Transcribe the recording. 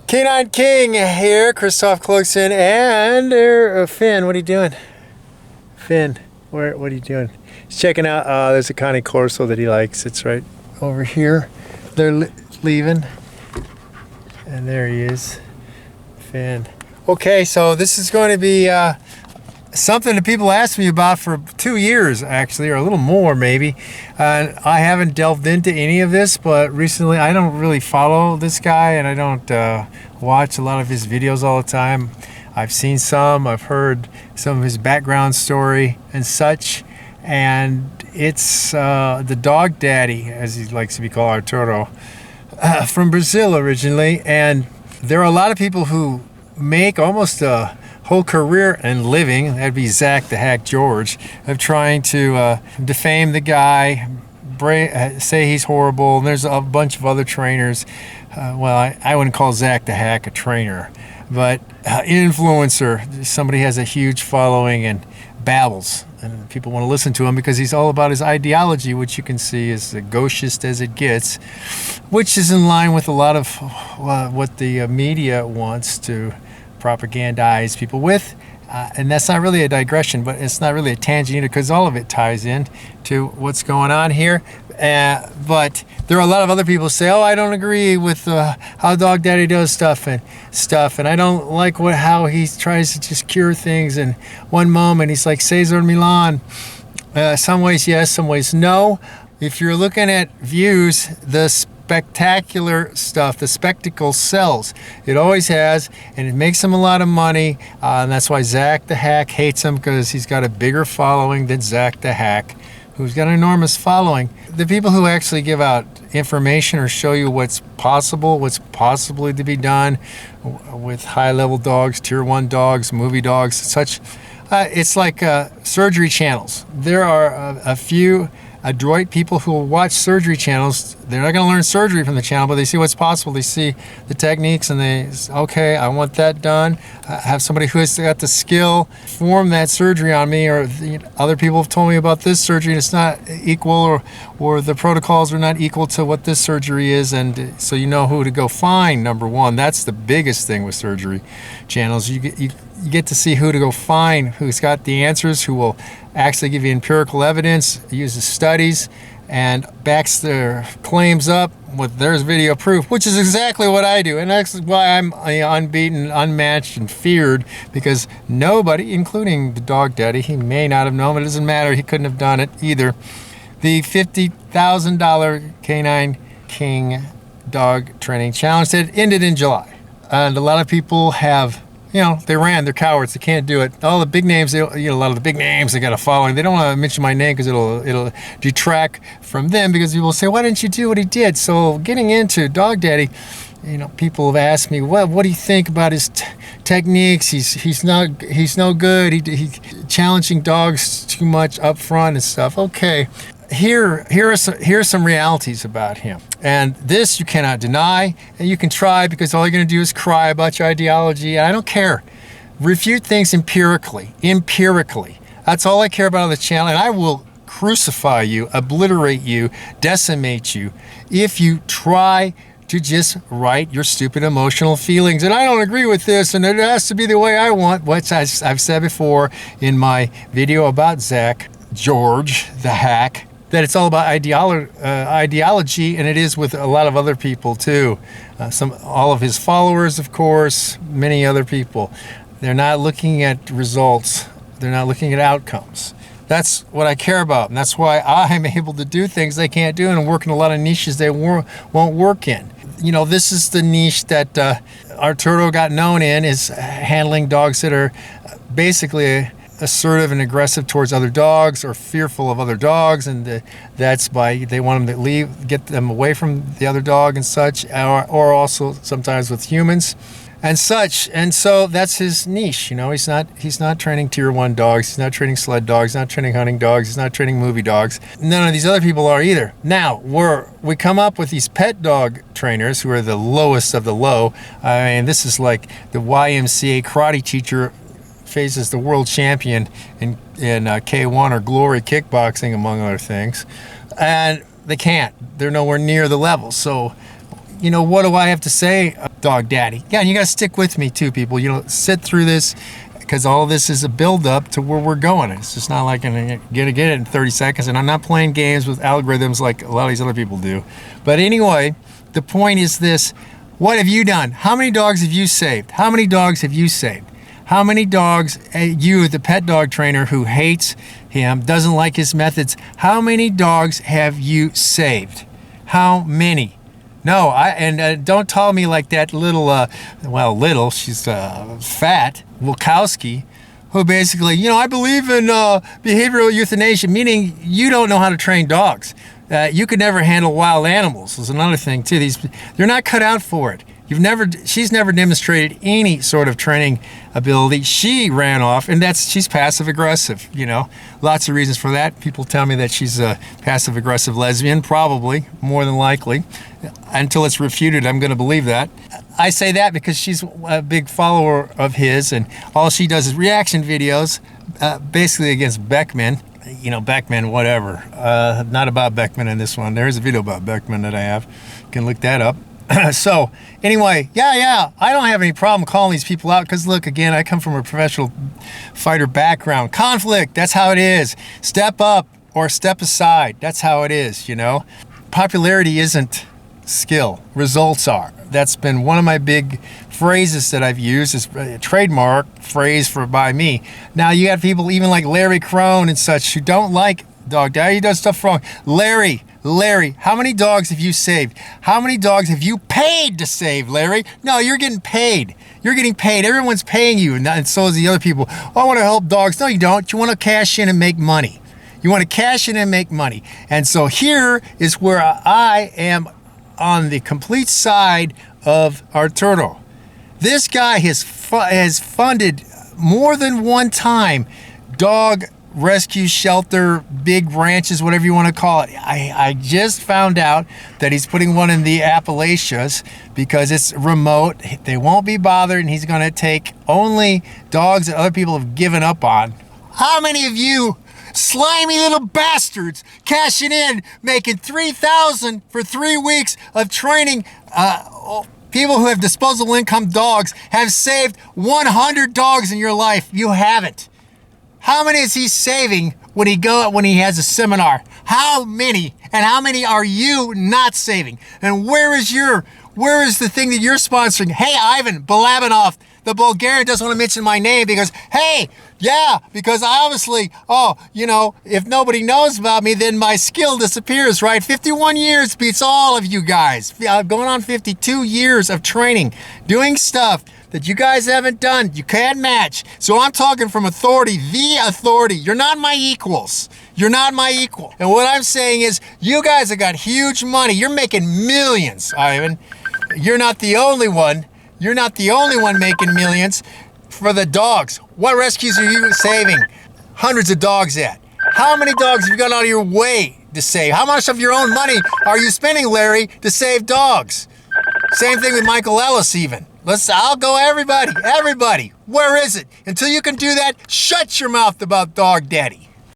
Canine King here, Christoph Clugston, and Finn. What are you doing? Finn, what are you doing? He's checking out. There's a Connie Corso that he likes. It's right over here. They're leaving, and there he is, Finn. Okay, so this is going to be something that people asked me about for 2 years, actually, or a little more maybe. I haven't delved into any of this, but recently I don't really follow this guy, and I don't watch a lot of his videos all the time. I've seen some, I've heard some of his background story and such, and it's the dog daddy, as he likes to be called, Arturo, from Brazil originally. And there are a lot of people who make almost a whole career and living, that'd be Zach the Hack George, of trying to defame the guy, say he's horrible. And there's a bunch of other trainers. Well, I wouldn't call Zach the Hack a trainer, but influencer. Somebody has a huge following and babbles, and people want to listen to him because he's all about his ideology, which you can see is the gauchist as it gets, which is in line with a lot of what the media wants to propagandize people with. And that's not really a digression, but it's not really a tangent either, because all of it ties in to what's going on here. But there are a lot of other people who say, oh, I don't agree with how Dog Daddy does stuff, and I don't like how he tries to just cure things in one moment. He's like Cesar Milan. Some ways yes, some ways no. If you're looking at views, the spectacular stuff, the spectacle sells. It always has, and it makes him a lot of money, and that's why Zach the Hack hates him, because he's got a bigger following than Zach the Hack, who's got an enormous following. The people who actually give out information or show you what's possible, what's possibly to be done with high-level dogs, tier 1 dogs, movie dogs, such, it's like surgery channels. There are a few adroit people who will watch surgery channels. They're not going to learn surgery from the channel, but they see what's possible. They see the techniques, and they say, okay, I want that done. Have somebody who has got the skill perform that surgery on me, or other people have told me about this surgery and it's not equal, or the protocols are not equal to what this surgery is, and so you know who to go find. Number one, that's the biggest thing with surgery channels. You get to see who to go find, who's got the answers, who will actually give you empirical evidence, uses studies, and backs their claims up with there's video proof, which is exactly what I do. And that's why I'm unbeaten, unmatched, and feared, because nobody, including the dog daddy, he may not have known, but it doesn't matter, he couldn't have done it either. The $50,000 Canine King dog training challenge that ended in July. And a lot of people have, they ran. They're cowards. They can't do it. All the big names, a lot of the big names, they got a following. They don't want to mention my name because it'll detract from them, because people will say, why didn't you do what he did? So getting into Dog Daddy, people have asked me, well, what do you think about his techniques? He's no good. He challenging dogs too much up front and stuff. Okay. Here are some realities about him, and this you cannot deny, and you can try, because all you're going to do is cry about your ideology, and I don't care. Refute things empirically. That's all I care about on the channel, and I will crucify you, obliterate you, decimate you if you try to just write your stupid emotional feelings. And I don't agree with this, and it has to be the way I want, which I've said before in my video about Zach George the Hack, that it's all about ideology, and it is with a lot of other people too. All of his followers, of course, many other people. They're not looking at results. They're not looking at outcomes. That's what I care about, and that's why I'm able to do things they can't do and work in a lot of niches they won't work in. This is the niche that Arturo got known in, is handling dogs that are basically assertive and aggressive towards other dogs, or fearful of other dogs, and that's by they want them to get them away from the other dog and such, or also sometimes with humans and such. And so that's his niche. He's not training tier 1 dogs, he's not training sled dogs, he's not training hunting dogs, he's not training movie dogs. None of these other people are either. Now we come up with these pet dog trainers who are the lowest of the low. I mean, this is like the YMCA karate teacher faces the world champion in K1 or Glory kickboxing, among other things, and they can't. They're nowhere near the level. So, what do I have to say dog daddy. Yeah, and you got to stick with me too, people. You know, sit through this, because all this is a build-up to where we're going. It's just not like I'm gonna get it in 30 seconds, and I'm not playing games with algorithms like a lot of these other people do. But anyway, the point is this. What have you done? How many dogs have you saved? How many dogs have you saved? How many dogs, you, the pet dog trainer who hates him, doesn't like his methods, how many dogs have you saved? How many? No, and don't tell me like that little, she's fat, Wilkowski, who basically, you know, I believe in behavioral euthanasia, meaning you don't know how to train dogs. You could never handle wild animals. There's another thing too. They're not cut out for it. She's never demonstrated any sort of training ability. She ran off, and she's passive aggressive. You know, lots of reasons for that. People tell me that she's a passive aggressive lesbian, probably, more than likely. Until it's refuted, I'm going to believe that. I say that because she's a big follower of his, and all she does is reaction videos, basically against Beckman. You know, Beckman, whatever. Not about Beckman in this one. There's a video about Beckman that I have. You can look that up. So anyway, yeah, I don't have any problem calling these people out because look, again, I come from a professional fighter background. Conflict, that's how it is. Step up or step aside. That's how it is, you know. Popularity isn't skill. Results are. That's been one of my big phrases that I've used, is a trademark phrase by me. Now you have people even like Larry Crone and such who don't like dog daddy. He does stuff wrong. Larry, how many dogs have you saved? How many dogs have you paid to save, Larry? No, you're getting paid. You're getting paid. Everyone's paying you, and so is the other people. Oh, I want to help dogs. No, you don't. You want to cash in and make money. You want to cash in and make money. And so here is where I am on the complete side of Arturo. This guy has funded more than one time dog rescue shelter, big ranches, whatever you want to call it. I just found out that he's putting one in the Appalachias because it's remote. They won't be bothered, and he's going to take only dogs that other people have given up on. How many of you slimy little bastards cashing in, making $3,000 for 3 weeks of training? People who have disposable income dogs have saved 100 dogs in your life. You haven't. How many is he saving when he has a seminar? How many? And how many are you not saving? And where is the thing that you're sponsoring? Hey, Ivan Balabanov, the Bulgarian, doesn't want to mention my name because, hey, yeah, because I obviously, if nobody knows about me, then my skill disappears, right? 51 years beats all of you guys. Going on 52 years of training, doing stuff that you guys haven't done, you can't match. So I'm talking from authority, the authority. You're not my equals. You're not my equal. And what I'm saying is, you guys have got huge money. You're making millions, Ivan. You're not the only one. You're not the only one making millions for the dogs. What rescues are you saving hundreds of dogs at? How many dogs have you gone out of your way to save? How much of your own money are you spending, Larry, to save dogs? Same thing with Michael Ellis even. I'll go everybody. Where is it? Until you can do that, shut your mouth about dog daddy.